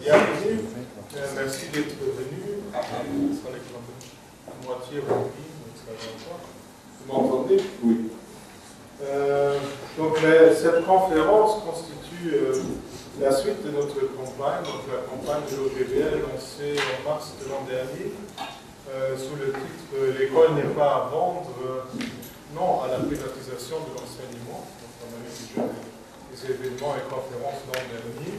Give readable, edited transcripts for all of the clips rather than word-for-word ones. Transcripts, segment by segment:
Bienvenue. Merci d'être venu. Ça est la moitié rempli, donc ça va pas. Vous m'entendez? Oui. Donc cette conférence constitue la suite de notre campagne, donc la campagne de l'OGBL lancée en mars de l'an dernier, sous le titre L'école n'est pas à vendre, non à la privatisation de l'enseignement. Donc on a eu déjà des événements et conférences l'an dernier.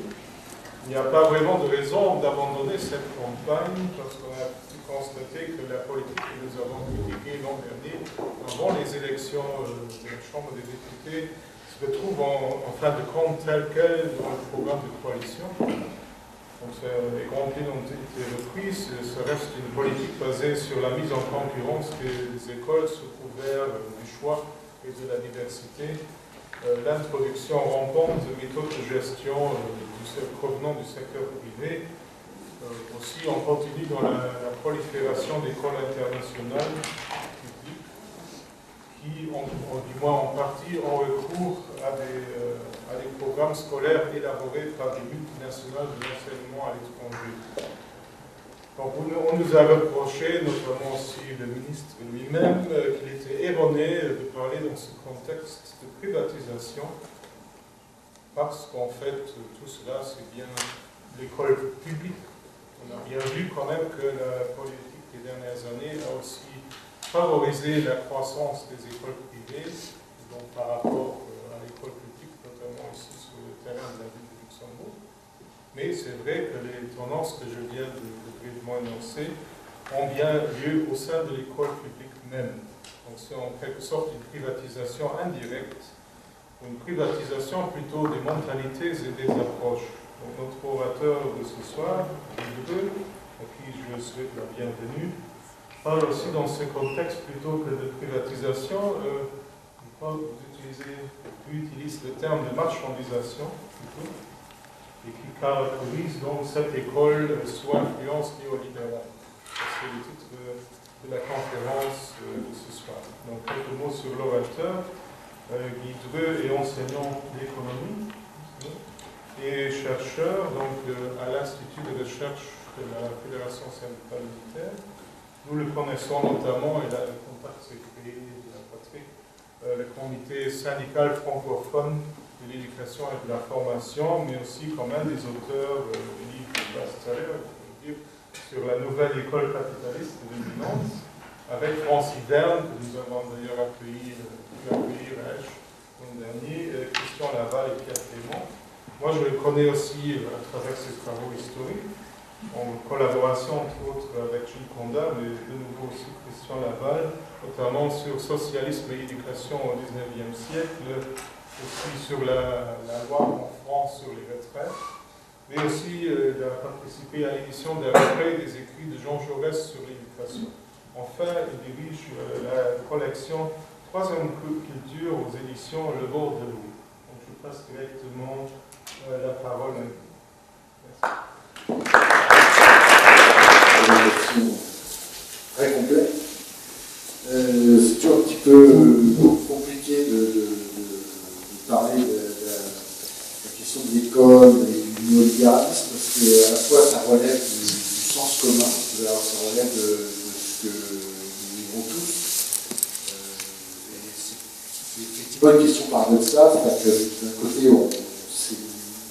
Il n'y a pas vraiment de raison d'abandonner cette campagne parce qu'on a pu constater que la politique que nous avons critiquée l'an dernier, avant les élections de la Chambre des députés, se retrouve en fin de compte tel quel dans le programme de coalition. Donc les grandes lignes ont été reprises. Ça reste une politique basée sur la mise en concurrence des écoles sous couvert du choix et de la diversité. L'introduction rampante de méthodes de gestion provenant du secteur privé. Aussi, on continue dans la prolifération d'écoles internationales publiques qui, du moins en partie, ont recours à des programmes scolaires élaborés par des multinationales de l'enseignement à l'étranger. Donc, on nous a reproché, notamment aussi le ministre lui-même, qu'il était erroné de parler dans ce contexte de privatisation, parce qu'en fait, tout cela, c'est bien l'école publique. On a bien vu quand même que la politique des dernières années a aussi favorisé la croissance des écoles privées, donc par rapport à l'école publique, notamment ici sur le terrain de la ville de Luxembourg. Mais c'est vrai que les tendances que je viens de brièvement énoncer ont bien lieu au sein de l'école publique même. Donc c'est en quelque sorte une privatisation indirecte, une privatisation plutôt des mentalités et des approches. Donc notre orateur de ce soir, Guy, à qui je souhaite la bienvenue, parle aussi dans ce contexte plutôt que de privatisation, je crois que vous utilisez le terme de marchandisation plutôt, et qui caractérise donc cette école sous influence néolibérale. C'est le titre de la conférence de ce soir. Donc quelques mots sur l'orateur. Guy Dreux est enseignant d'économie et chercheur donc, à l'Institut de recherche de la Fédération syndicale militaire. Nous le connaissons notamment, et là le contact s'est créé de la patrie, le comité syndical francophone de l'éducation et de la formation, mais aussi comme un des auteurs du livre de best-seller, sur la nouvelle école capitaliste de l'éminence, avec Francis Dern, que nous avons d'ailleurs accueilli l'an dernier, Christian Laval et Pierre Clément. Moi, je le connais aussi à travers ses travaux historiques, en collaboration entre autres avec Gilles Condat, mais de nouveau aussi Christian Laval, notamment sur socialisme et éducation au XIXe siècle, aussi sur la loi en France sur les retraites, mais aussi il a participé à l'édition d'un recueil des écrits de Jean Jaurès sur l'éducation. Enfin, il dirige la collection Troisième culture aux éditions Le Bord de Louis. Donc je passe directement la parole à lui. Merci. Très complet. C'est toujours un petit peu compliqué de parler de la question de l'école et du néolibéralisme, parce qu'à la fois ça relève du sens commun, alors ça relève de ce que nous vivons tous. C'est effectivement une question paradoxale, c'est-à-dire que d'un côté, c'est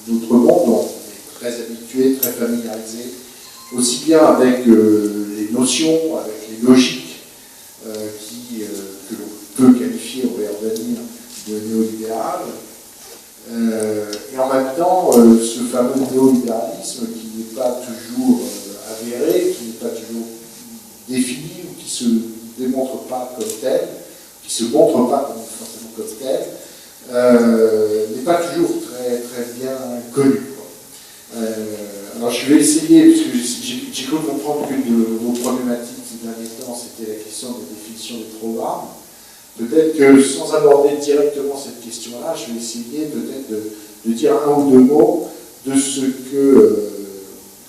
notre monde, on est très habitué, très familiarisé, aussi bien avec les notions, avec les logiques que l'on peut qualifier, on va y revenir, de néolibéral, et en même temps, ce fameux néolibéralisme qui n'est pas toujours avéré, qui n'est pas toujours défini, ou qui ne se démontre pas comme tel, qui ne se montre pas forcément comme tel, n'est pas toujours très, très bien connu. Alors je vais essayer, puisque j'ai cru comprendre qu'une de vos problématiques ces derniers temps, c'était la question de la définition des programmes. Peut-être que sans aborder directement cette question-là, je vais essayer peut-être de dire un ou deux mots de ce que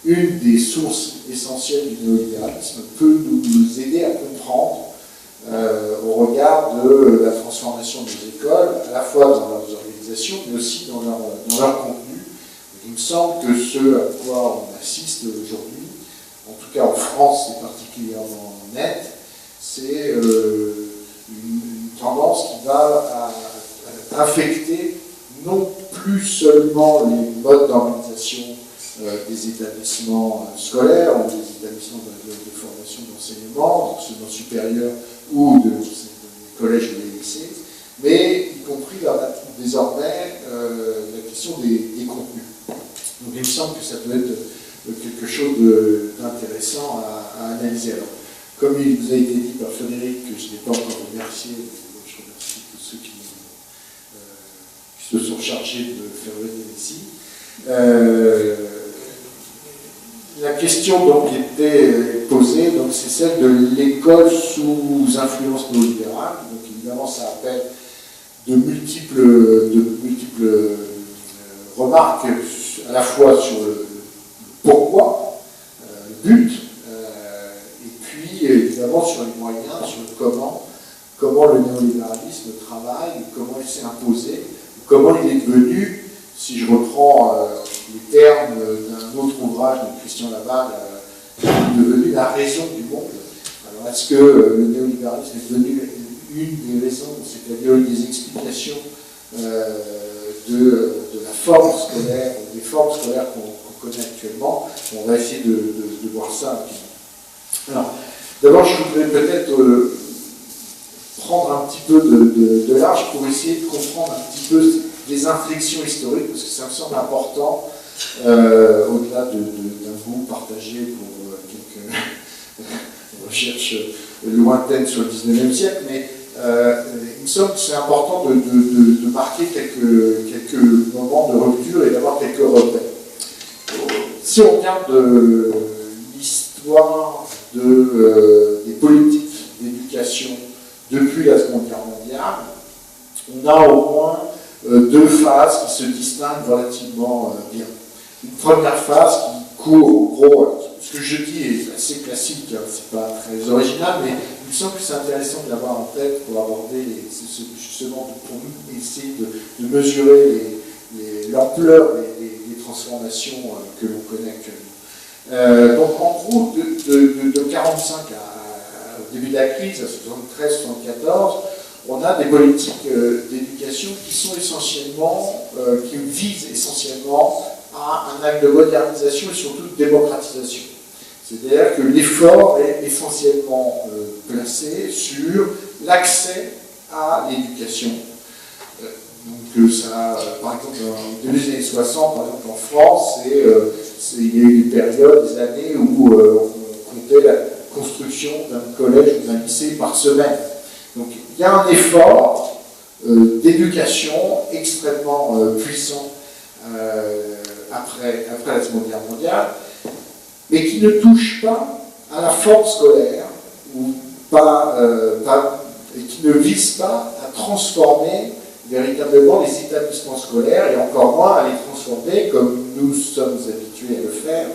une des sources essentielles du néolibéralisme peut nous aider à comprendre au regard de la transformation des écoles, à la fois dans leurs organisations, mais aussi dans leur contenu. Il me semble que ce à quoi on notamment les modes d'organisation des établissements scolaires ou des établissements de formation d'enseignement, d'enseignement supérieur ou des collèges ou des lycées, mais y compris désormais la question des contenus. Donc il me semble que ça peut être quelque chose d'intéressant à analyser. Alors, comme il vous a été dit par Frédéric, que je n'ai pas encore remercié, je remercie tous ceux qui se sont chargés de faire venir ici. La question donc, qui était posée, c'est celle de l'école sous influence néolibérale. Donc évidemment, ça appelle de multiples remarques, à la fois sur le pourquoi, le but, et puis évidemment sur les moyens, sur le comment le néolibéralisme travaille, comment il s'est imposé, comment il est devenu, si je reprends les termes d'un autre ouvrage de Christian Laval, il est devenu la raison du monde. Alors est-ce que le néolibéralisme est devenu une des raisons, c'est-à-dire une des explications de la forme scolaire, des formes scolaires qu'on connaît actuellement? On va essayer de voir ça rapidement. Alors, d'abord, je voudrais peut-être prendre un petit peu de large pour essayer de comprendre un petit peu des inflexions historiques, parce que ça me semble important, au-delà d'un goût partagé pour quelques recherches lointaines sur le 19e siècle, mais il me semble que c'est important de marquer quelques moments de rupture et d'avoir quelques repères. Si on regarde l'histoire des politiques d'éducation depuis la Seconde Guerre mondiale, on a au moins deux phases qui se distinguent relativement bien. Une première phase qui court, en gros, ce que je dis est assez classique, hein, c'est pas très original, mais il me semble que c'est intéressant de l'avoir en tête pour aborder, justement, pour essayer de mesurer l'ampleur des transformations que l'on connaît actuellement. Donc en gros, de 1945 au début de la crise, à 73-74, on a des politiques d'éducation qui sont essentiellement, qui visent essentiellement à un acte de modernisation et surtout de démocratisation. C'est-à-dire que l'effort est essentiellement placé sur l'accès à l'éducation. Donc ça, par exemple, au début des années 60, par exemple en France, il y a eu des périodes, des années où on comptait la construction d'un collège ou d'un lycée par semaine. Donc il y a un effort d'éducation extrêmement puissant après la Seconde Guerre mondiale, mais qui ne touche pas à la forme scolaire, et qui ne vise pas à transformer véritablement les établissements scolaires, et encore moins à les transformer, comme nous sommes habitués à le faire,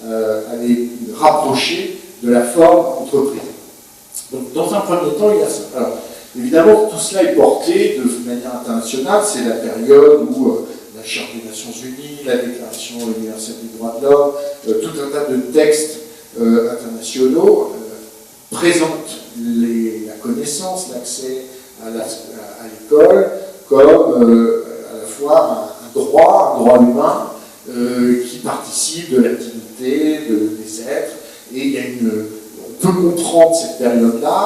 à les rapprocher de la forme entreprise. Donc, dans un premier temps, il y a ça. Alors, évidemment, tout cela est porté de manière internationale. C'est la période où la Charte des Nations Unies, la Déclaration universelle des droits de l'homme, tout un tas de textes internationaux présentent la connaissance, l'accès à l'école comme à la fois un droit humain qui participe de l'activité des êtres. Et il y a on peut comprendre cette période-là,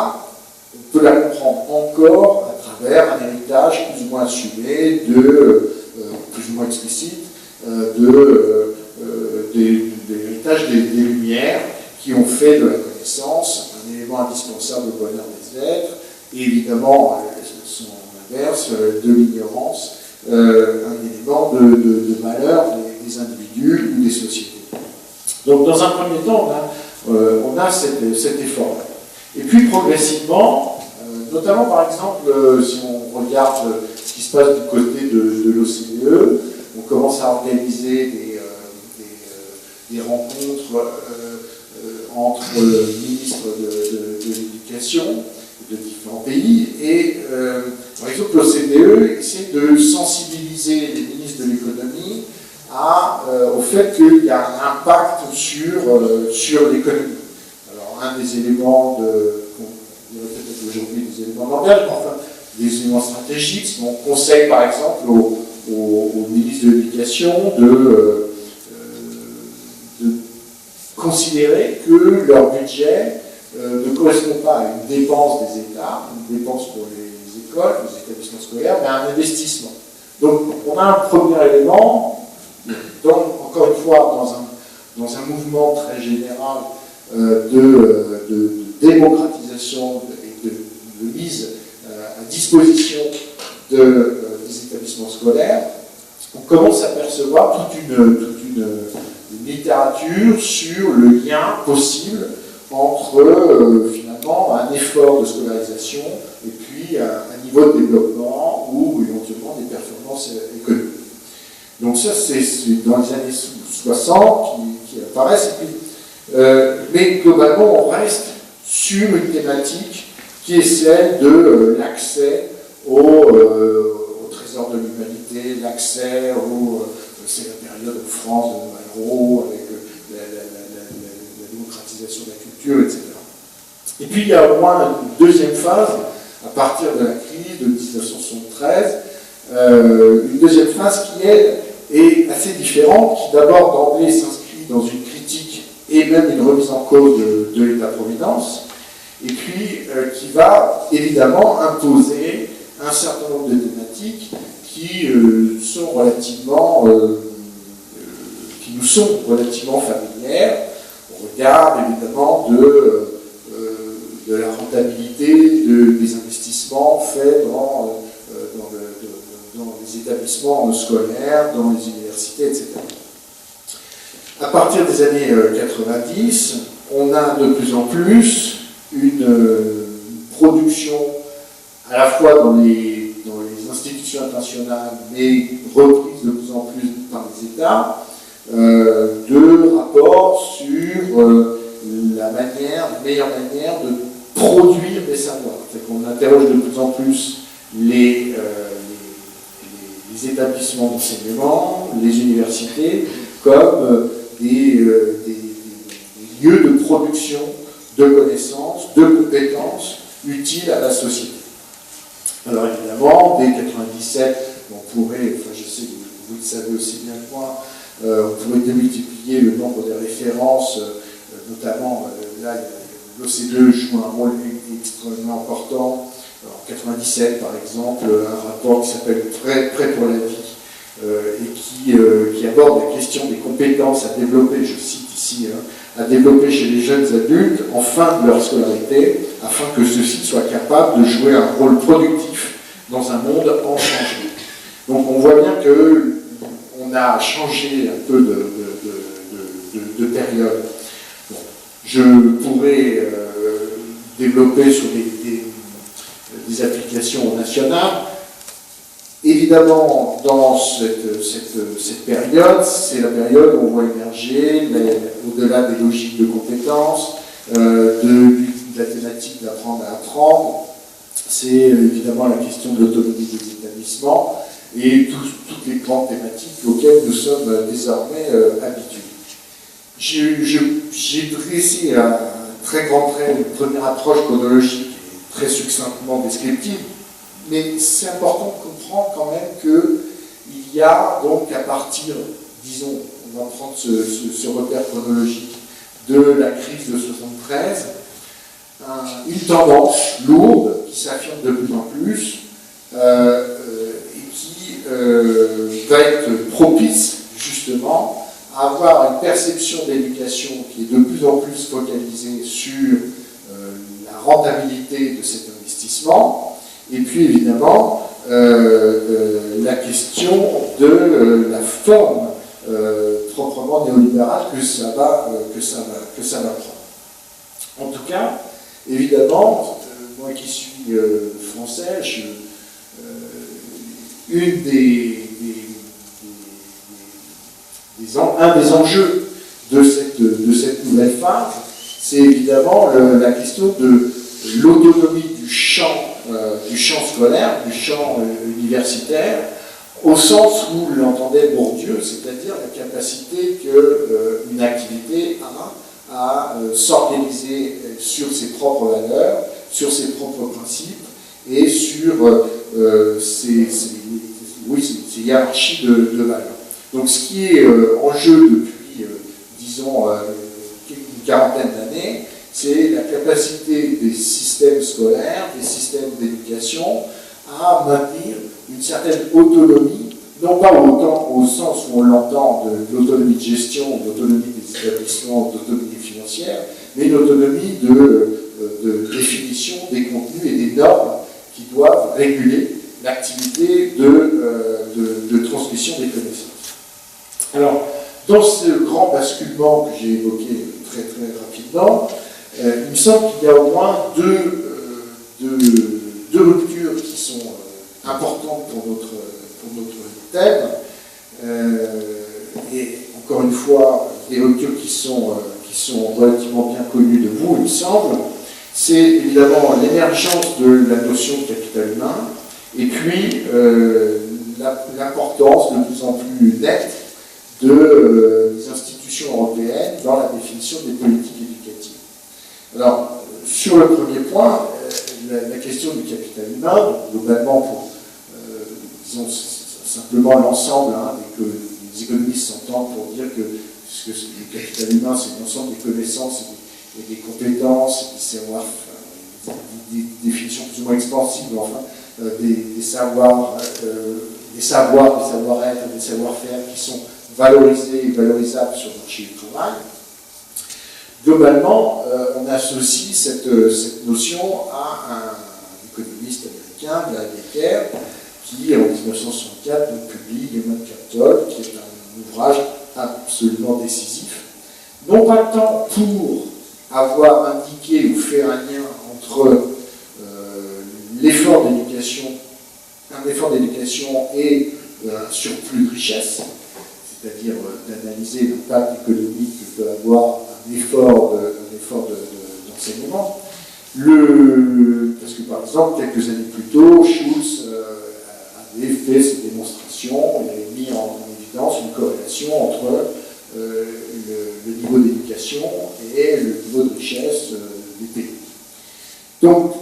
on peut la comprendre encore à travers un héritage plus ou moins assumé, plus ou moins explicite, de l'héritage des Lumières qui ont fait de la connaissance un élément indispensable au bonheur des êtres, et évidemment, son inverse, de l'ignorance, un élément de malheur des individus ou des sociétés. Donc dans un premier temps, on a cet effort-là. Et puis progressivement, notamment par exemple, si on regarde ce qui se passe du côté de l'OCDE, on commence à organiser des rencontres entre ministres de l'éducation de différents pays, et par exemple l'OCDE essaie de sensibiliser les ministres de l'économie au fait qu'il y a un impact sur l'économie. Alors un des éléments on dirait peut-être aujourd'hui des éléments de langage, mais enfin des éléments stratégiques, on conseille par exemple aux au ministre de l'Éducation de considérer que leur budget ne correspond pas à une dépense des États, une dépense pour les écoles, les établissements scolaires, mais à un investissement. Donc on a un premier élément, encore une fois, dans un mouvement très général de démocratisation et de mise à disposition des établissements scolaires, on commence à percevoir toute une littérature sur le lien possible entre finalement un effort de scolarisation et puis un niveau de développement ou éventuellement des performances économiques. Donc ça, c'est dans les années 60 qui apparaissent. Et puis, mais globalement, on reste sur une thématique qui est celle de l'accès au trésor de l'humanité, l'accès c'est la période de France de Malraux, avec la démocratisation de la culture, etc. Et puis il y a au moins une deuxième phase, à partir de la crise de 1973, une deuxième phase qui est assez différente, qui d'abord d'emblée s'inscrit dans une critique et même une remise en cause de l'État-providence, et puis qui va évidemment imposer un certain nombre de thématiques qui sont relativement familières. On regarde évidemment de la rentabilité des investissements faits dans les établissements scolaires, dans les universités, etc. À partir des années 90, on a de plus en plus une production à la fois dans les institutions internationales, mais reprise de plus en plus par les États, de rapports sur la meilleure manière de produire des savoirs. C'est qu'on interroge de plus en plus les établissements d'enseignement, les universités, comme des lieux de production de connaissances, de compétences utiles à la société. Alors évidemment, dès 1997, on pourrait, je sais que vous le savez aussi bien que moi, on pourrait démultiplier le nombre de références, notamment là, l'OCDE joue un rôle extrêmement important. En 1997, par exemple, un rapport qui s'appelle Prêt pour la vie et qui aborde la question des compétences à développer, je cite ici, à développer chez les jeunes adultes en fin de leur scolarité, afin que ceux-ci soient capables de jouer un rôle productif dans un monde en changement. Donc on voit bien qu'on a changé un peu de période. Bon, je pourrais développer sur des applications nationales. Évidemment, dans cette période, c'est la période où on voit émerger, au-delà des logiques de compétences, de la thématique d'apprendre à apprendre, c'est évidemment la question de l'autonomie des établissements et toutes les grandes thématiques auxquelles nous sommes désormais habitués. J'ai dressé un très grand trait, une première approche chronologique, très succinctement descriptive, mais c'est important de comprendre quand même qu'il y a donc à partir, disons, on va prendre ce repère chronologique de la crise de 1973, une tendance lourde qui s'affirme de plus en plus et qui va être propice justement à avoir une perception d'éducation qui est de plus en plus focalisée sur la rentabilité de cet investissement, et puis évidemment la question de la forme proprement néolibérale que ça va prendre. En tout cas, évidemment, moi qui suis français, un des enjeux de cette nouvelle phase, c'est évidemment la question de l'autonomie du champ scolaire, du champ universitaire, au sens où l'entendait Bourdieu, c'est-à-dire la capacité qu'une activité a à s'organiser sur ses propres valeurs, sur ses propres principes et sur ses hiérarchies de valeurs. Donc ce qui est en jeu depuis, disons, une quarantaine d'années, c'est la capacité des systèmes scolaires, des systèmes d'éducation, à maintenir une certaine autonomie, non pas autant au sens où on l'entend de l'autonomie de gestion, de l'autonomie des établissements, de l'autonomie financière, mais une autonomie de définition des contenus et des normes qui doivent réguler l'activité de transmission des connaissances. Alors, dans ce grand basculement que j'ai évoqué très très rapidement, il me semble qu'il y a au moins deux ruptures qui sont importantes pour notre thème, et encore une fois, des ruptures qui sont relativement bien connues de vous, il me semble. C'est évidemment l'émergence de la notion de capital humain, et puis l'importance de plus en plus nette des institutions européennes dans la définition des politiques éducatives. Alors, sur le premier point, la question du capital humain, donc, globalement, pour, disons, simplement l'ensemble, et que les économistes s'entendent pour dire que le capital humain, c'est l'ensemble des connaissances et des compétences, et des savoirs, des définitions plus ou moins expansives, mais enfin, des savoir-être, des savoir-faire qui sont valorisés et valorisables sur le marché du travail. Globalement, on associe cette notion à un économiste américain, Gary Becker, qui, en 1964, publie Human Capital, qui est un ouvrage absolument décisif, non pas tant pour avoir indiqué ou fait un lien entre l'effort d'éducation, un effort d'éducation et un surplus de richesse, c'est-à-dire d'analyser l'impact économique que peut avoir un effort d'enseignement. Parce que par exemple, quelques années plus tôt, Schulz avait fait cette démonstration et avait mis en évidence une corrélation entre le niveau d'éducation et le niveau de richesse des pays. Donc,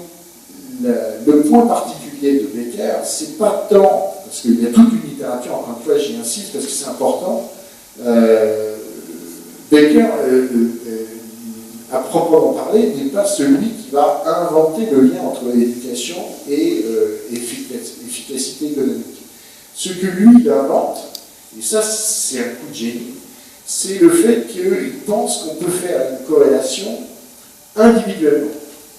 le point particulier de Becker, c'est pas tant, parce qu'il y a toute une littérature, encore une fois j'y insiste parce que c'est important, Becker, à proprement parler, n'est pas celui qui va inventer le lien entre l'éducation et efficacité économique. Ce que lui, il invente, et ça c'est un coup de génie, c'est le fait qu'il pense qu'on peut faire une corrélation individuellement.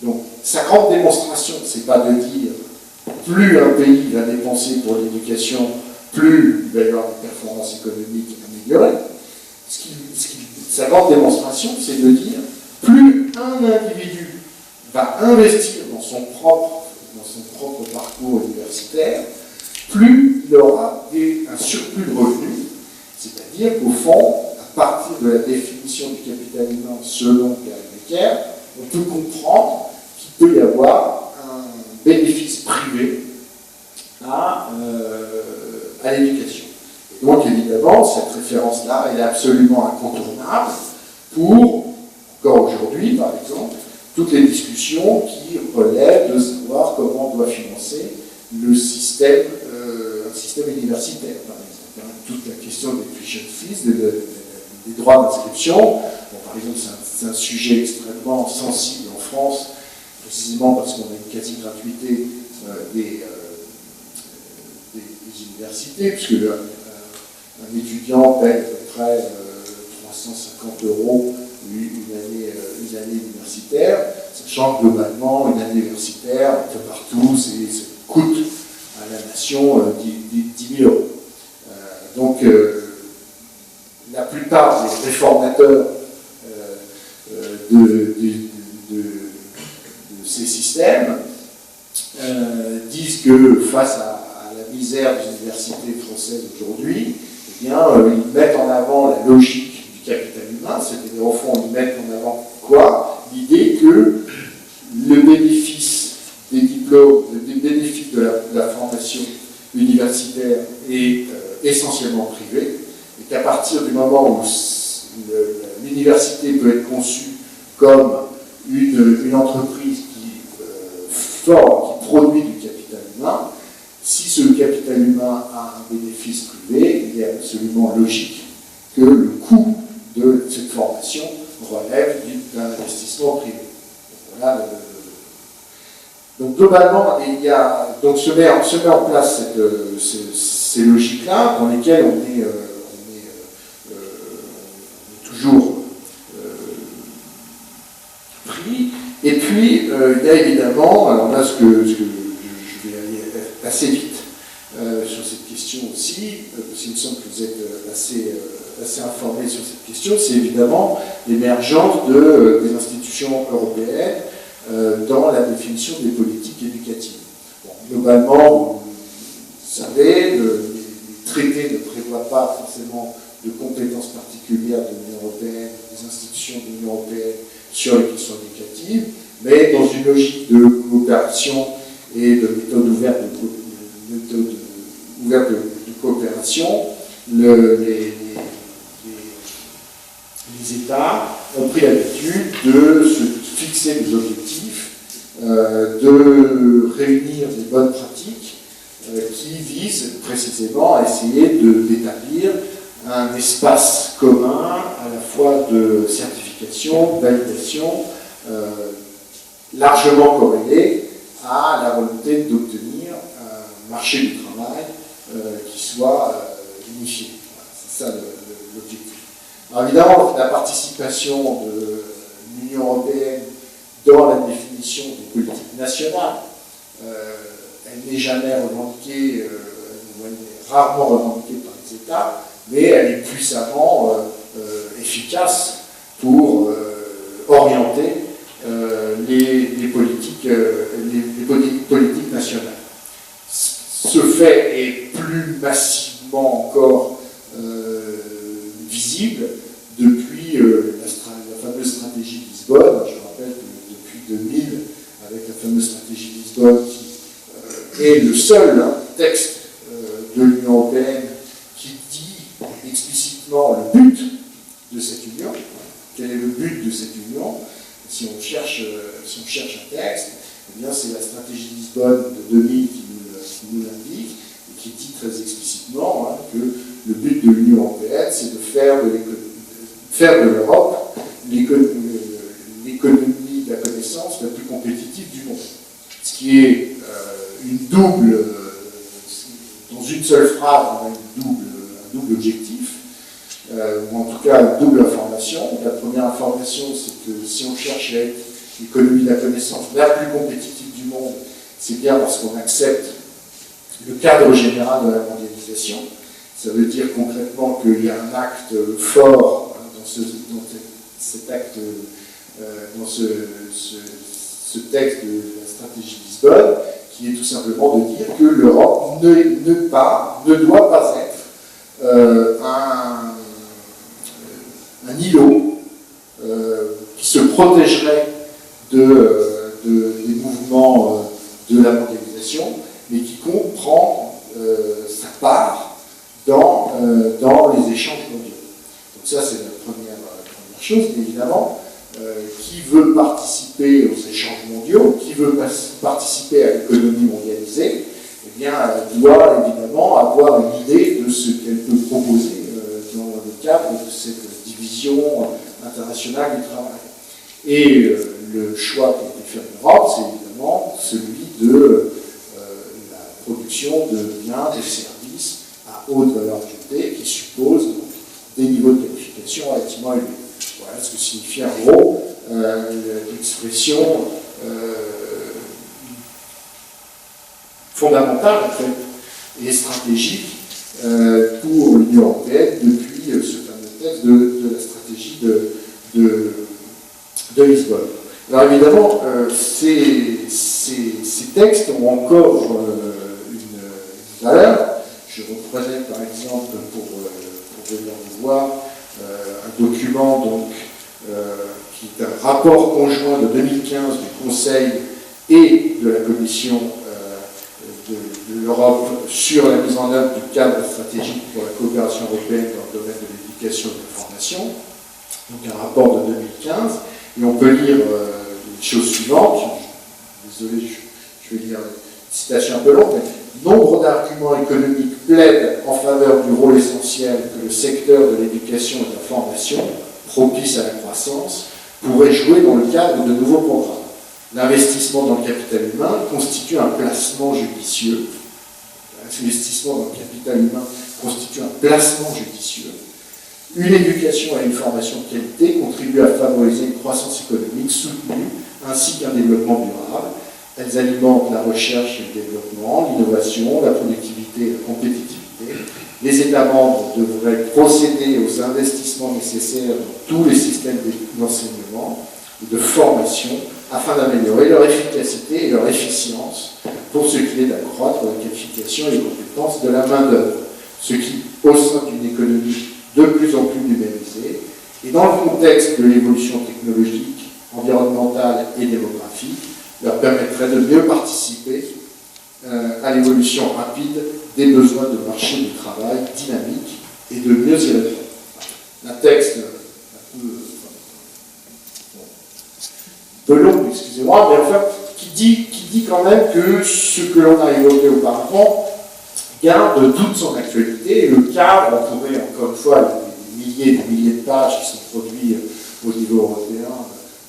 Donc, sa grande démonstration, c'est pas de dire plus un pays va dépenser pour l'éducation, plus il va y avoir des performances économiques améliorées. Sa grande démonstration, c'est de dire plus un individu va investir dans son propre parcours universitaire, plus il aura un surplus de revenus. C'est-à-dire qu'au fond, à partir de la définition du capital humain selon Gary Becker, on peut comprendre qu'il peut y avoir un bénéfice privé à l'éducation. Et donc évidemment, cette référence-là, elle est absolument incontournable pour, encore aujourd'hui par exemple, toutes les discussions qui relèvent de savoir comment on doit financer le système, un système universitaire, par exemple. Toute la question des tuition fees, des droits d'inscription. Bon, par exemple, c'est un sujet extrêmement sensible en France, précisément parce qu'on a une quasi-gratuité des universités, puisque un étudiant paie à peu près 350 € une année universitaire, sachant que globalement, une année universitaire, un peu partout, ça coûte à la nation 10 000 €. Donc, la plupart des réformateurs de ces systèmes disent que face à la misère des universités françaises aujourd'hui, eh bien, ils mettent en avant la logique du capital humain, c'est-à-dire au fond, ils mettent en avant quoi? L'idée que le bénéfice des diplômes, le bénéfice de la formation universitaire est essentiellement privé, et qu'à partir du moment où l'université peut être conçue comme une entreprise qui produit du capital humain, si ce capital humain a un bénéfice privé, il est absolument logique que le coût de cette formation relève d'un investissement privé. Voilà donc globalement, donc se met en place ces logiques-là dans lesquelles on est toujours pris. Et puis, il y a évidemment, alors là, je vais aller assez vite sur cette question aussi, parce qu'il me semble que vous êtes assez informés sur cette question, c'est évidemment l'émergence des institutions européennes dans la définition des politiques éducatives. Bon, globalement, vous savez, les traités ne prévoient pas forcément de compétences particulières de l'Union européenne, des institutions de l'Union européenne sur les questions éducatives, mais dans une logique de coopération et de méthode ouverte de coopération, les États ont pris l'habitude de se fixer des objectifs, de réunir des bonnes pratiques qui visent précisément à essayer d'établir un espace commun à la fois de certification, validation, largement corrélé à la volonté d'obtenir un marché du travail qui soit unifié. Voilà, c'est ça l'objectif. Alors évidemment, la participation de l'Union européenne dans la définition des politiques nationales, elle n'est jamais revendiquée, elle est rarement revendiquée par les États, mais elle est puissamment efficace pour orienter les politiques nationales. Ce fait est plus massivement encore visible depuis la fameuse stratégie de Lisbonne. Je rappelle que depuis 2000, avec la fameuse stratégie de Lisbonne, qui est le seul texte de l'Union européenne qui dit explicitement le but de cette union. Quel est le but de cette union? Si on cherche un texte, eh bien c'est la stratégie de Lisbonne de 2000 qui nous l'indique, et qui dit très explicitement que le but de l'Union européenne, c'est de faire de l'Europe l'économie de la connaissance la plus compétitive du monde. Ce qui est dans une seule phrase, on a un double objectif, ou en tout cas une double information. La première information, c'est que si on cherche à être l'économie de la connaissance la plus compétitive du monde, c'est bien parce qu'on accepte le cadre général de la mondialisation. Ça veut dire concrètement qu'il y a un acte fort dans cet acte, dans ce texte de la stratégie de Lisbonne, qui est tout simplement de dire que l'Europe ne doit pas être un îlot qui se protégerait des mouvements de la mondialisation, mais qui comprend sa part dans les échanges mondiaux. Donc ça, c'est la première chose, mais évidemment, qui veut participer aux échanges mondiaux, qui veut participer à l'économie mondialisée, eh bien, doit évidemment avoir une idée de ce qu'elle peut proposer dans le cadre de cette division internationale du travail. Et le choix qui a été fait en Europe, c'est évidemment celui de la production de biens, de services à haute valeur ajoutée, qui suppose donc des niveaux de qualification relativement élevés. Voilà ce que signifie en gros l'expression fondamentale en fait, et stratégique pour l'Union européenne depuis ce fameux texte de la stratégie de Lisbonne. Alors évidemment, ces textes ont encore une valeur. Je reprenais par exemple pour venir vous voir un document donc, qui est un rapport conjoint de 2015 du Conseil et de la Commission de l'Europe sur la mise en œuvre du cadre stratégique pour la coopération européenne dans le domaine de l'éducation et de la formation. Donc un rapport de 2015, et on peut lire les choses suivantes. Désolé, je vais lire une citation un peu longue, mais nombre d'arguments économiques plaident en faveur du rôle essentiel que le secteur de l'éducation et de la formation, propice à la croissance, pourrait jouer dans le cadre de nouveaux programmes. L'investissement dans le capital humain constitue un placement judicieux. L'investissement dans le capital humain constitue un placement judicieux. Une éducation et une formation de qualité contribuent à favoriser une croissance économique soutenue ainsi qu'un développement durable. Elles alimentent la recherche et le développement, l'innovation, la productivité et la compétitivité. Les États membres devraient procéder aux investissements nécessaires dans tous les systèmes d'enseignement et de formation afin d'améliorer leur efficacité et leur efficience pour ce qui est d'accroître la qualification et les compétences de la main-d'œuvre, ce qui, au sein d'une économie de plus en plus numérisée, et dans le contexte de l'évolution technologique, environnementale et démographique, leur permettrait de mieux participer à l'évolution rapide des besoins de marché du travail dynamique et de mieux y répondre. Un texte un peu long, excusez-moi, mais enfin, qui dit quand même que ce que l'on a évoqué auparavant garde toute son actualité, et le cadre, on pourrait, encore une fois, il y a des milliers de pages qui sont produits au niveau européen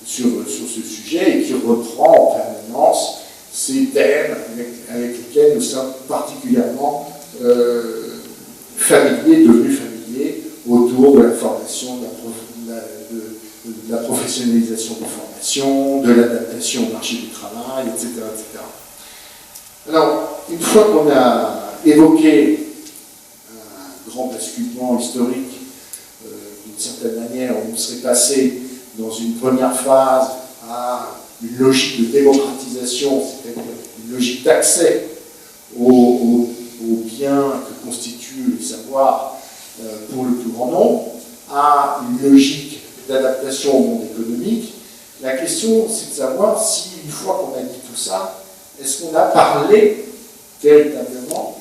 sur ce sujet, et qui reprend en permanence ces thèmes avec lesquels nous sommes particulièrement devenus familiers autour de la formation, de la professionnalisation des formations, de l'adaptation au marché du travail, etc., etc. Alors, une fois qu'on a évoqué un grand basculement historique, d'une certaine manière, on serait passé dans une première phase à une logique de démocratisation, c'est-à-dire une logique d'accès aux biens que constituent les savoirs pour le plus grand nombre, à une logique d'adaptation au monde économique. La question, c'est de savoir si, une fois qu'on a dit tout ça, est-ce qu'on a parlé véritablement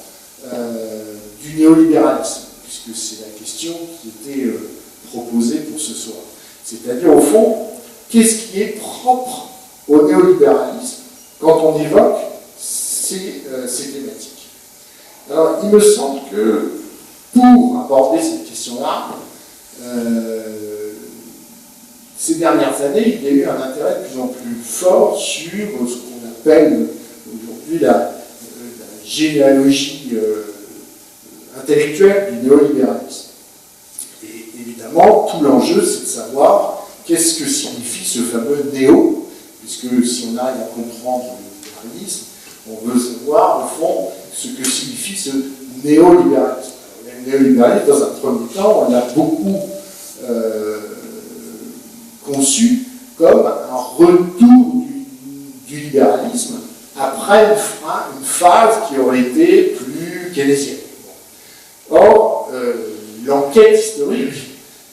du néolibéralisme, puisque c'est la question qui était proposée pour ce soir. C'est-à-dire, au fond, qu'est-ce qui est propre au néolibéralisme quand on évoque ces thématiques. Alors, il me semble que pour aborder cette question-là, ces dernières années, il y a eu un intérêt de plus en plus fort sur ce qu'on appelle aujourd'hui la généalogie intellectuelle du néolibéralisme. Et évidemment, tout l'enjeu, c'est de savoir qu'est-ce que signifie ce fameux néo, puisque si on arrive à comprendre le libéralisme, on veut savoir, au fond, ce que signifie ce néolibéralisme. Le néolibéralisme, dans un premier temps, on l'a beaucoup conçu comme un retour du libéralisme après une phase qui aurait été plus keynésienne. Or, l'enquête historique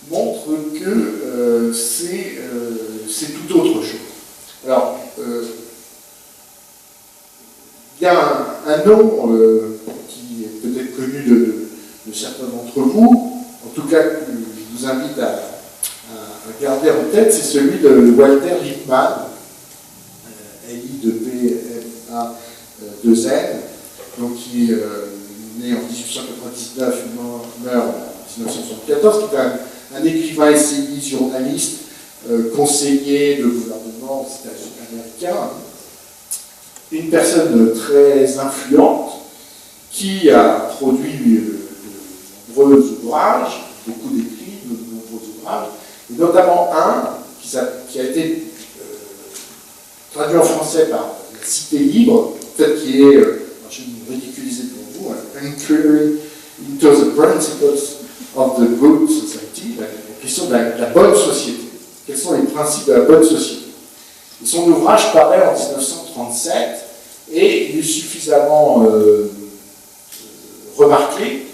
montre que c'est tout autre chose. Alors, il y a un nom qui est peut-être connu de certains d'entre vous, en tout cas que je vous invite à garder en tête, c'est celui de Walter Lippmann, L-I-P-M-A-2-N, donc qui est né en 1899, meurt en 1974, qui est un écrivain, essayiste, journaliste, conseiller de gouvernement aux États-Unis américains, une personne très influente qui a produit de nombreux ouvrages, beaucoup d'écrits, de nombreux ouvrages, et notamment un qui a été traduit en français par La Cité Libre, peut-être qui est, je vais me ridiculiser pour vous, Inquiry into the Principles of the Good Society, la question de la bonne société. Quels sont les principes de la bonne société? Et son ouvrage paraît en 1937 et il est suffisamment remarqué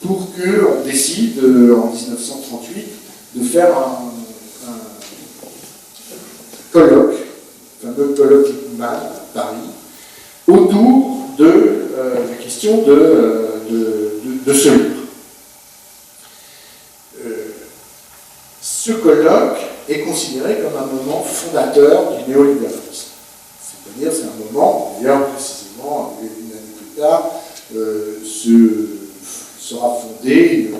pour qu'on décide en 1938 de faire un colloque, le fameux colloque Lippmann à Paris, autour de la question de ce livre. Ce colloque est considéré comme un moment fondateur du néolibéralisme. C'est-à-dire, c'est un moment, d'ailleurs précisément une année plus l'État sera fondée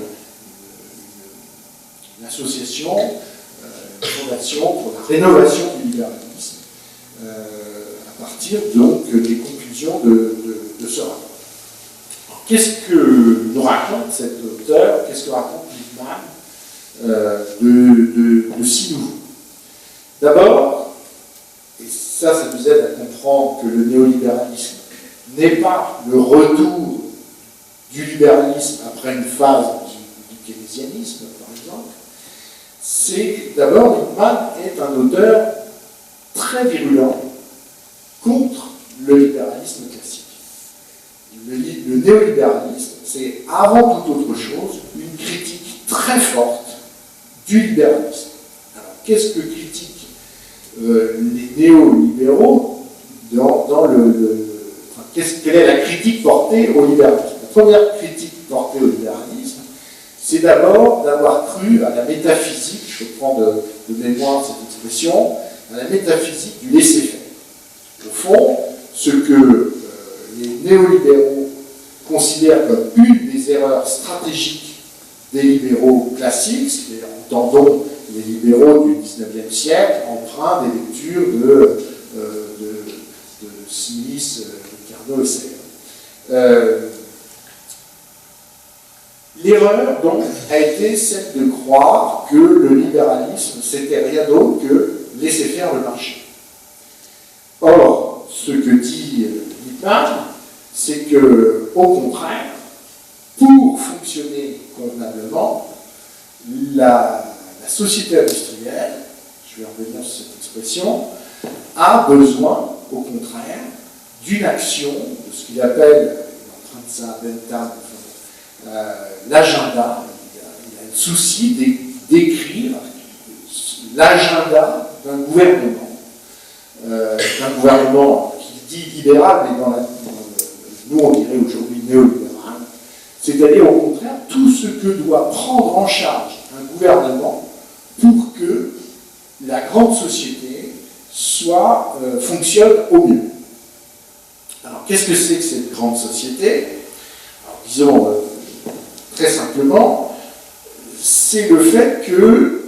une association, une fondation pour la rénovation du libéralisme, à partir donc des conclusions de ce rapport. Qu'est-ce que nous raconte cet auteur, qu'est-ce que raconte Lippmann de si nouveau? D'abord, et ça nous aide à comprendre que le néolibéralisme n'est pas le retour du libéralisme après une phase du keynésianisme, par exemple, c'est d'abord Lippmann est un auteur très virulent contre le libéralisme classique. Le néolibéralisme, c'est avant toute autre chose une critique très forte du libéralisme. Alors, qu'est-ce que critiquent les néolibéraux quelle est la critique portée au libéralisme? La première critique portée au libéralisme, c'est d'abord d'avoir cru à la métaphysique, je prends de mémoire cette expression, à la métaphysique du laisser-faire. Au fond, ce que les néolibéraux considèrent comme une des erreurs stratégiques des libéraux classiques, c'est-à-dire entendons les libéraux du XIXe siècle, emprunts des lectures de Smith, de Carnot et Sayre. L'erreur, donc, a été celle de croire que le libéralisme, c'était rien d'autre que laisser faire le marché. Or, ce que dit Lippmann, c'est que, au contraire, pour fonctionner convenablement, la société industrielle, je vais revenir sur cette expression, a besoin, au contraire, d'une action, de ce qu'il appelle, il est en train de ça, l'agenda. Il a le souci d'écrire l'agenda d'un gouvernement qui dit libéral, mais nous on dirait aujourd'hui néolibéral, c'est-à-dire au contraire tout ce que doit prendre en charge un gouvernement pour que la grande société fonctionne au mieux. Alors qu'est-ce que c'est que cette grande société? Alors disons très simplement, c'est le fait que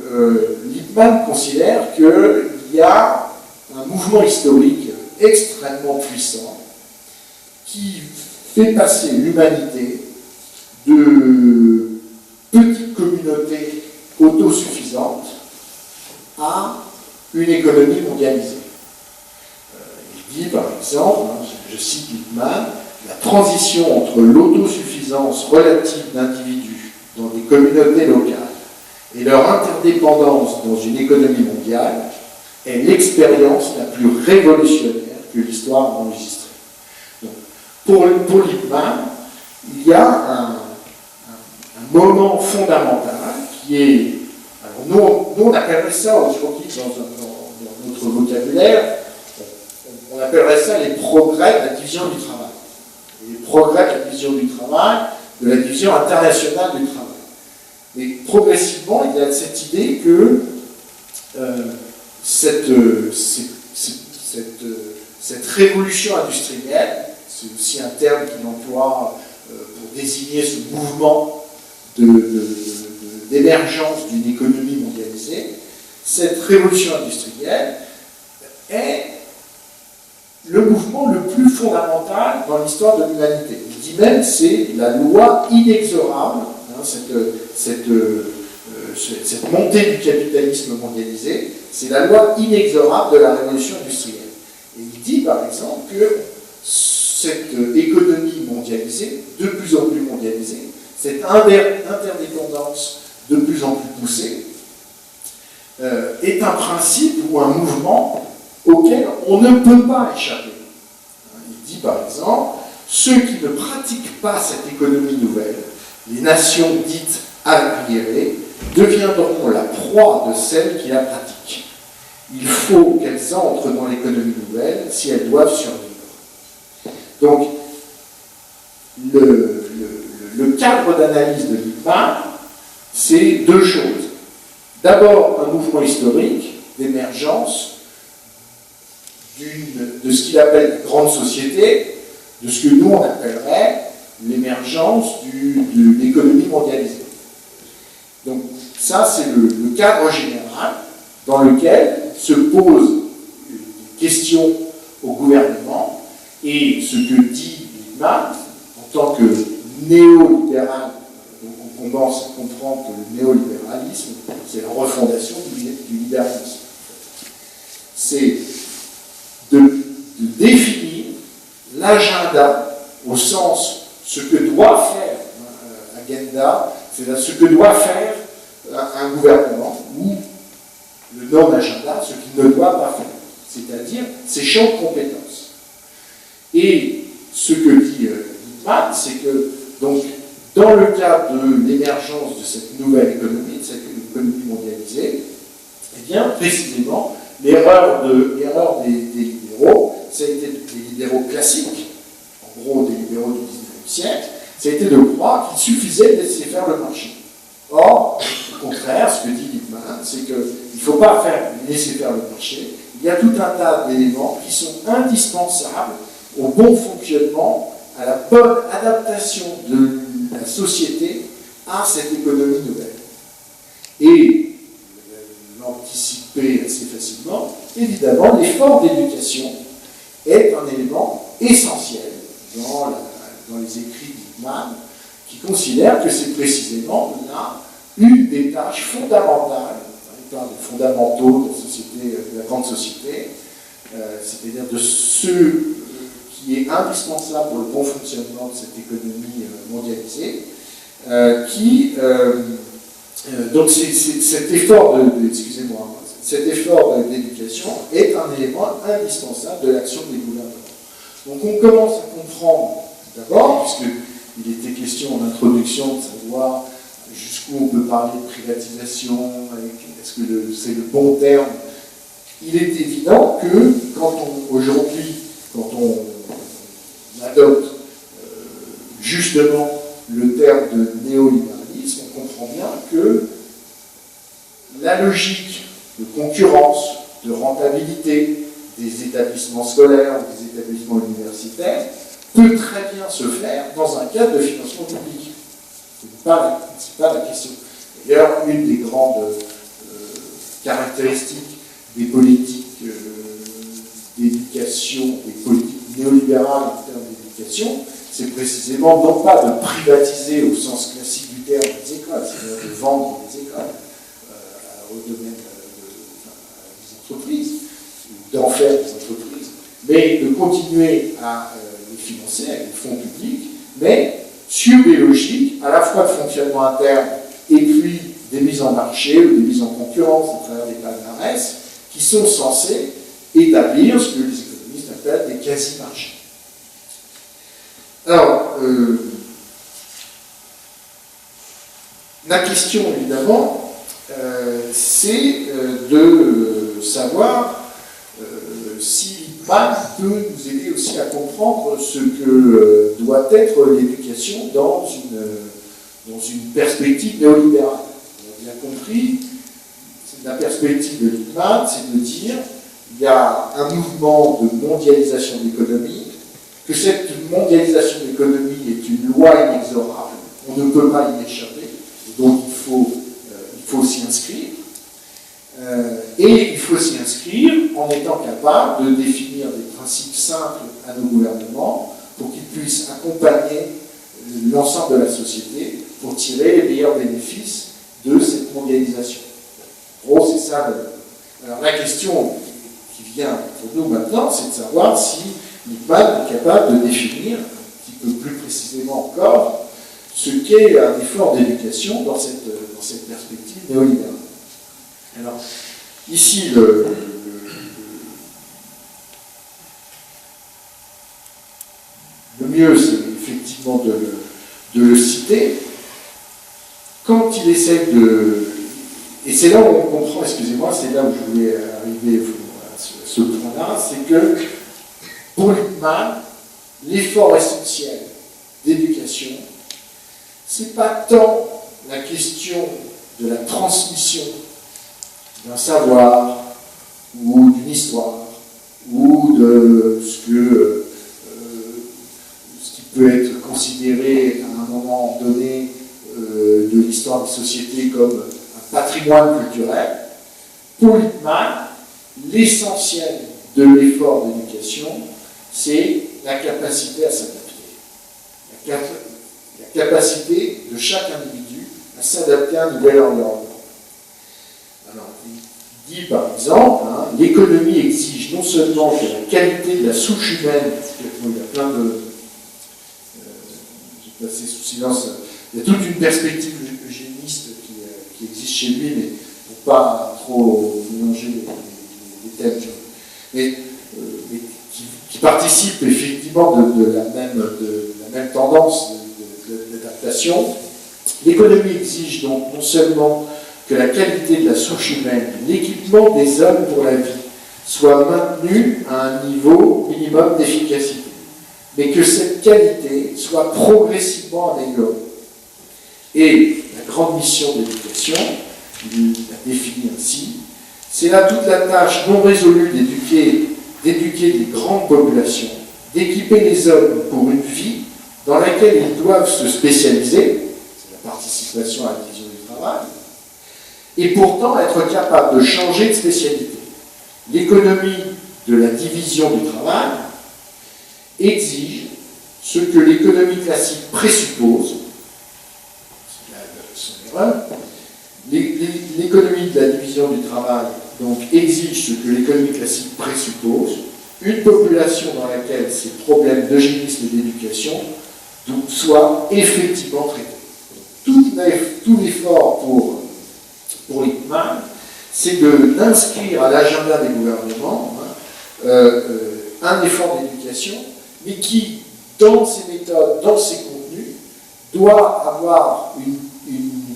Lippmann considère qu'il y a un mouvement historique extrêmement puissant qui fait passer l'humanité de petites communautés autosuffisantes à une économie mondialisée. Il dit par exemple, je cite Lippmann, la transition entre l'autosuffisance relative d'individus dans des communautés locales et leur interdépendance dans une économie mondiale est l'expérience la plus révolutionnaire que l'histoire a enregistrée. Donc, pour Lippmann, il y a un moment fondamental qui est... Alors nous on appellerait ça aujourd'hui dans notre vocabulaire, on appellerait ça les progrès de la division du travail. Les progrès de la division du travail, de la division internationale du travail. Mais progressivement, il y a cette idée que cette révolution industrielle, c'est aussi un terme qu'il emploie pour désigner ce mouvement d'émergence d'une économie mondialisée, cette révolution industrielle est le mouvement le plus fondamental dans l'histoire de l'humanité. Il dit même c'est la loi inexorable, cette montée du capitalisme mondialisé, c'est la loi inexorable de la révolution industrielle. Et il dit par exemple que cette économie mondialisée, de plus en plus mondialisée, cette interdépendance de plus en plus poussée, est un principe ou un mouvement auquel on ne peut pas échapper. Il dit par exemple, ceux qui ne pratiquent pas cette économie nouvelle, les nations dites arriérées, deviendront la proie de celles qui la pratiquent. Il faut qu'elles entrent dans l'économie nouvelle si elles doivent survivre. Donc, le cadre d'analyse de Lippmann, c'est deux choses. D'abord, un mouvement historique d'émergence de ce qu'il appelle grande société, de ce que nous on appellerait l'émergence de l'économie mondialisée. Donc ça c'est le cadre général dans lequel se posent des questions au gouvernement, et ce que dit Lippmann en tant que néolibéral. Donc on commence à comprendre que le néolibéralisme, c'est la refondation du libéralisme. C'est de définir l'agenda au sens ce que doit faire agenda, c'est-à-dire ce que doit faire un gouvernement, ou le non-agenda, ce qu'il ne doit pas faire, c'est-à-dire ses champs de compétences. Et ce que dit Lippmann, c'est que donc, dans le cadre de l'émergence de cette nouvelle économie, de cette économie mondialisée, eh bien, précisément, l'erreur des libéraux, ça a été des libéraux classiques, en gros des libéraux du XIXe siècle, ça a été de croire qu'il suffisait de laisser faire le marché. Or, au contraire, ce que dit Lippmann, c'est qu'il ne faut pas laisser faire le marché. Il y a tout un tas d'éléments qui sont indispensables au bon fonctionnement, à la bonne adaptation de la société à cette économie nouvelle. Et l'anticiper assez facilement, évidemment, l'effort d'éducation est un élément essentiel dans les écrits d'Lippmann, qui considère que c'est précisément là une des tâches fondamentales, on parle des fondamentaux de la société, de la grande société, c'est-à-dire de ce qui est indispensable pour le bon fonctionnement de cette économie mondialisée, donc cet effort d'éducation est un élément indispensable de l'action des gouvernements. Donc on commence à comprendre d'abord, puisqu'il était question en introduction de savoir jusqu'où on peut parler de privatisation, est-ce que c'est le bon terme. Il est évident que aujourd'hui, quand on adopte justement le terme de néolibéralisme, on comprend bien que la logique de concurrence, de rentabilité des établissements scolaires, des établissements universitaires, peut très bien se faire dans un cadre de financement public. Ce n'est pas la question. D'ailleurs, une des grandes caractéristiques des politiques d'éducation, des politiques néolibérales en termes d'éducation, c'est précisément non pas de privatiser au sens classique du terme des écoles, c'est-à-dire de vendre les écoles au domaine des entreprises, ou d'en faire des entreprises, mais de continuer à les financer avec des fonds publics, mais sur des logiques à la fois de fonctionnement interne et puis des mises en marché ou des mises en concurrence à travers des palmarès qui sont censés établir ce que les économistes appellent des quasi-marchés. Alors, la question évidemment, c'est de savoir si Lippmann peut nous aider aussi à comprendre ce que doit être l'éducation dans une perspective néolibérale. On a bien compris, la perspective de Lippmann, c'est de dire il y a un mouvement de mondialisation de l'économie, que cette mondialisation de l'économie est une loi inexorable, on ne peut pas y échapper, donc il faut s'y inscrire. Et il faut s'y inscrire en étant capable de définir des principes simples à nos gouvernements pour qu'ils puissent accompagner l'ensemble de la société pour tirer les meilleurs bénéfices de cette mondialisation. En gros, c'est ça. Alors la question qui vient pour nous maintenant, c'est de savoir si Lippmann est capable de définir un petit peu plus précisément encore ce qu'est un effort d'éducation dans cette perspective néolibérale. Alors, ici, le mieux, c'est effectivement de le citer. Quand il essaie de... Et c'est là où on comprend, excusez-moi, c'est là où je voulais arriver à ce point-là, c'est que pour Lippmann, l'effort essentiel d'éducation, c'est pas tant la question de la transmission d'un savoir ou d'une histoire ou de ce que l'histoire des sociétés comme un patrimoine culturel. Pour Lippmann, l'essentiel de l'effort d'éducation, c'est la capacité à s'adapter. La capacité de chaque individu à s'adapter à un nouvel environnement. Alors, il dit par exemple, l'économie exige non seulement que la qualité de la souche humaine, il y a plein de... j'ai passé sous silence, il y a toute une perspective eugéniste qui existe chez lui, mais pour pas trop mélanger les thèmes, mais qui participe effectivement de la même tendance d'adaptation. L'économie exige donc non seulement que la qualité de la souche humaine, l'équipement des hommes pour la vie, soit maintenu à un niveau minimum d'efficacité, mais que cette qualité soit progressivement améliorée. Et la grande mission de l'éducation, il la définit ainsi, c'est là toute la tâche non résolue d'éduquer des grandes populations, d'équiper les hommes pour une vie dans laquelle ils doivent se spécialiser, c'est la participation à la division du travail, et pourtant être capable de changer de spécialité. L'économie de la division du travail exige ce que l'économie classique présuppose, c'est son erreur. L'économie de la division du travail donc exige ce que l'économie classique présuppose, une population dans laquelle ces problèmes d'eugénisme et d'éducation soient effectivement traités. Tout l'effort pour Lippmann, c'est d'inscrire à l'agenda des gouvernements un effort d'éducation, mais qui, dans ses méthodes, dans ses contenus, doit avoir une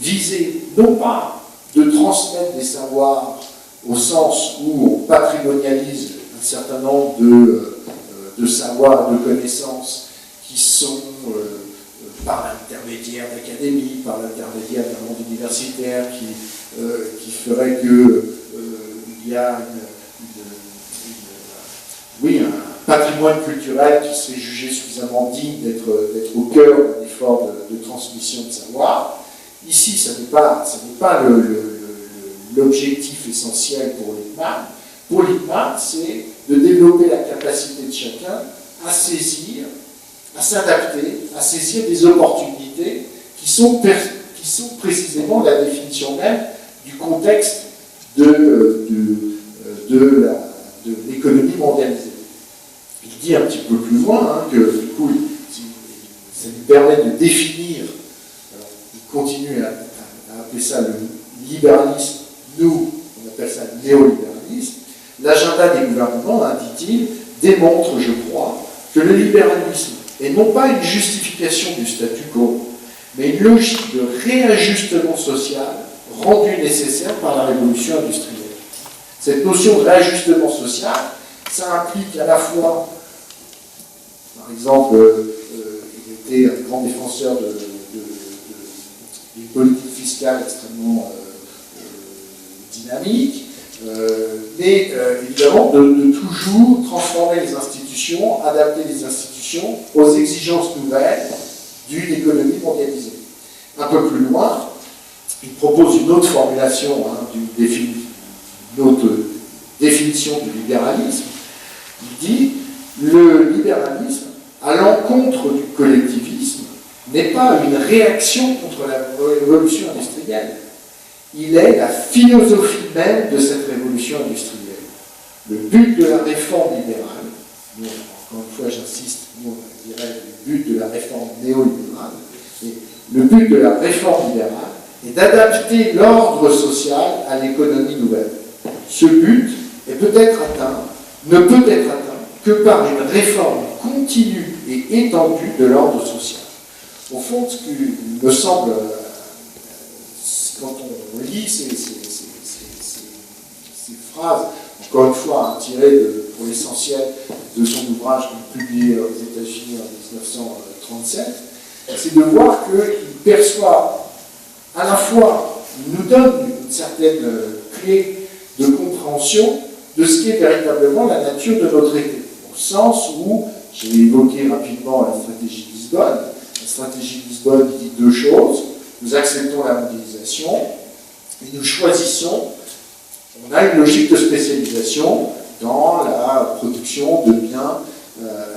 visée, non pas de transmettre des savoirs au sens où on patrimonialise un certain nombre de savoirs et de connaissances qui sont par l'intermédiaire d'académies, par l'intermédiaire d'un monde universitaire qui ferait qu'il y a un patrimoine culturel qui serait jugé suffisamment digne d'être au cœur d'un effort de transmission de savoir. Ici, ce n'est pas l'objectif essentiel pour Lippmann. Pour Lippmann, c'est de développer la capacité de chacun à saisir, à s'adapter, à saisir des opportunités qui sont précisément la définition même du contexte de l'économie mondialisée. Il dit un petit peu plus loin que du coup, ça lui permet de définir, il continue à appeler ça le libéralisme, nous on appelle ça le néolibéralisme. L'agenda des gouvernements, dit-il, démontre, je crois, que le libéralisme est non pas une justification du statu quo, mais une logique de réajustement social rendue nécessaire par la révolution industrielle. Cette notion de réajustement social, ça implique à la fois, par exemple, il était un grand défenseur d'une politique fiscale extrêmement dynamique, mais évidemment de toujours transformer les institutions, adapter les institutions aux exigences nouvelles d'une économie mondialisée. Un peu plus loin, il propose une autre formulation, une autre définition du libéralisme. Il dit le libéralisme, à l'encontre du collectivisme, n'est pas une réaction contre la révolution industrielle. Il est la philosophie même de cette révolution industrielle. Le but de la réforme libérale, nous, encore une fois j'insiste, nous on dirait le but de la réforme néolibérale, le but de la réforme libérale est d'adapter l'ordre social à l'économie nouvelle. Ce but est peut-être atteint, ne peut être atteint que par une réforme continue et étendue de l'ordre social. Au fond, ce qui me semble, quand on lit ces phrases, encore une fois, tirées pour l'essentiel de son ouvrage publié aux États-Unis en 1937, c'est de voir qu'il perçoit à la fois, il nous donne une certaine clé de compréhension de ce qui est véritablement la nature de notre été. Au sens où, j'ai évoqué rapidement la stratégie de Lisbonne. La stratégie de Lisbonne dit deux choses. nous acceptons la mondialisation et nous choisissons, on a une logique de spécialisation dans la production de biens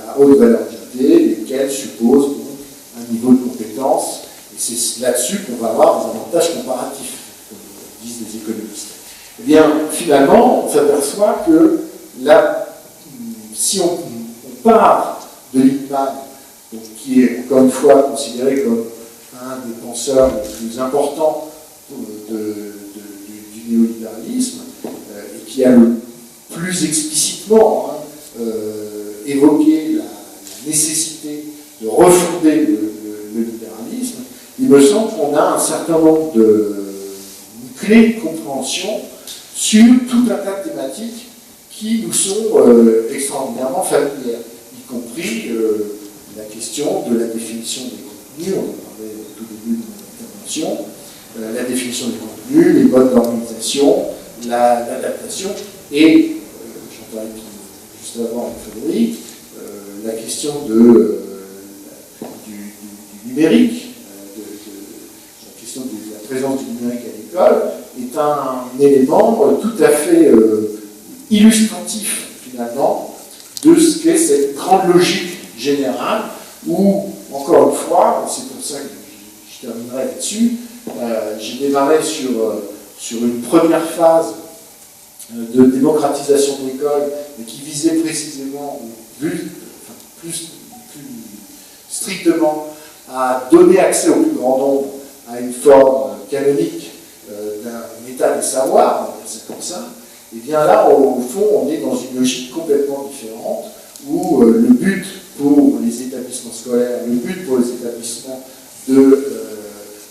à haute valeur ajoutée, lesquels supposent donc un niveau de compétence, et c'est là-dessus qu'on va avoir des avantages comparatifs, comme disent les économistes. Eh bien, finalement, on s'aperçoit que si on part de Lippmann, qui est encore une fois considéré comme un des penseurs les plus importants du néolibéralisme, et qui a le plus explicitement évoqué la nécessité de refonder le libéralisme, il me semble qu'on a un certain nombre de clés de compréhension sur tout un tas de thématiques qui nous sont extraordinairement familières, y compris la question de la définition des contenus, on en parlait au tout début de mon intervention, la définition des contenus, les modes d'organisation, l'adaptation, et, j'en parlais juste avant avec Frédéric, la question du numérique, la question de la présence du numérique à l'école, est un élément tout à fait illustratif, finalement, de ce qu'est cette grande logique générale, où, encore une fois, c'est pour ça que je terminerai là-dessus, j'ai démarré sur une première phase de démocratisation de l'école, mais qui visait précisément, plus strictement, à donner accès au plus grand nombre à une forme canonique d'un état des savoirs, c'est comme ça. Et bien là, au fond, on est dans une logique complètement différente, où le but pour les établissements scolaires, le but pour les établissements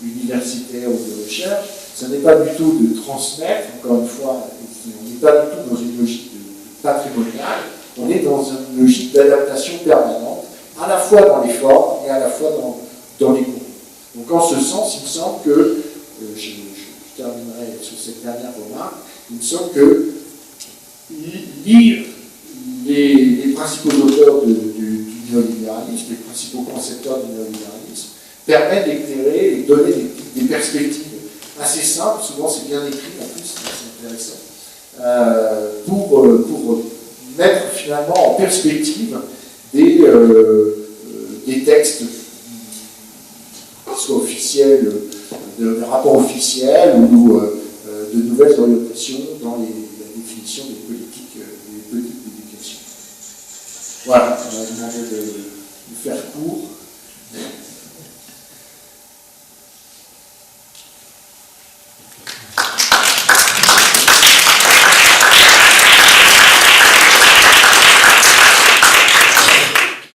universitaires ou de recherche, ce n'est pas du tout de transmettre, encore une fois, on n'est pas du tout dans une logique patrimoniale, on est dans une logique d'adaptation permanente, à la fois dans les formes et à la fois dans les cours. Donc en ce sens, il me semble que, je terminerai sur cette dernière remarque, il me semble que lire les principaux auteurs du néolibéralisme, les principaux concepteurs du néolibéralisme, permet d'éclairer et donner des perspectives assez simples, souvent c'est bien écrit en plus, c'est intéressant, pour mettre finalement en perspective des textes qui soient officiels, de rapports officiels ou de nouvelles orientations dans la définition des politiques d'éducation. Voilà, on m'a demandé de faire court.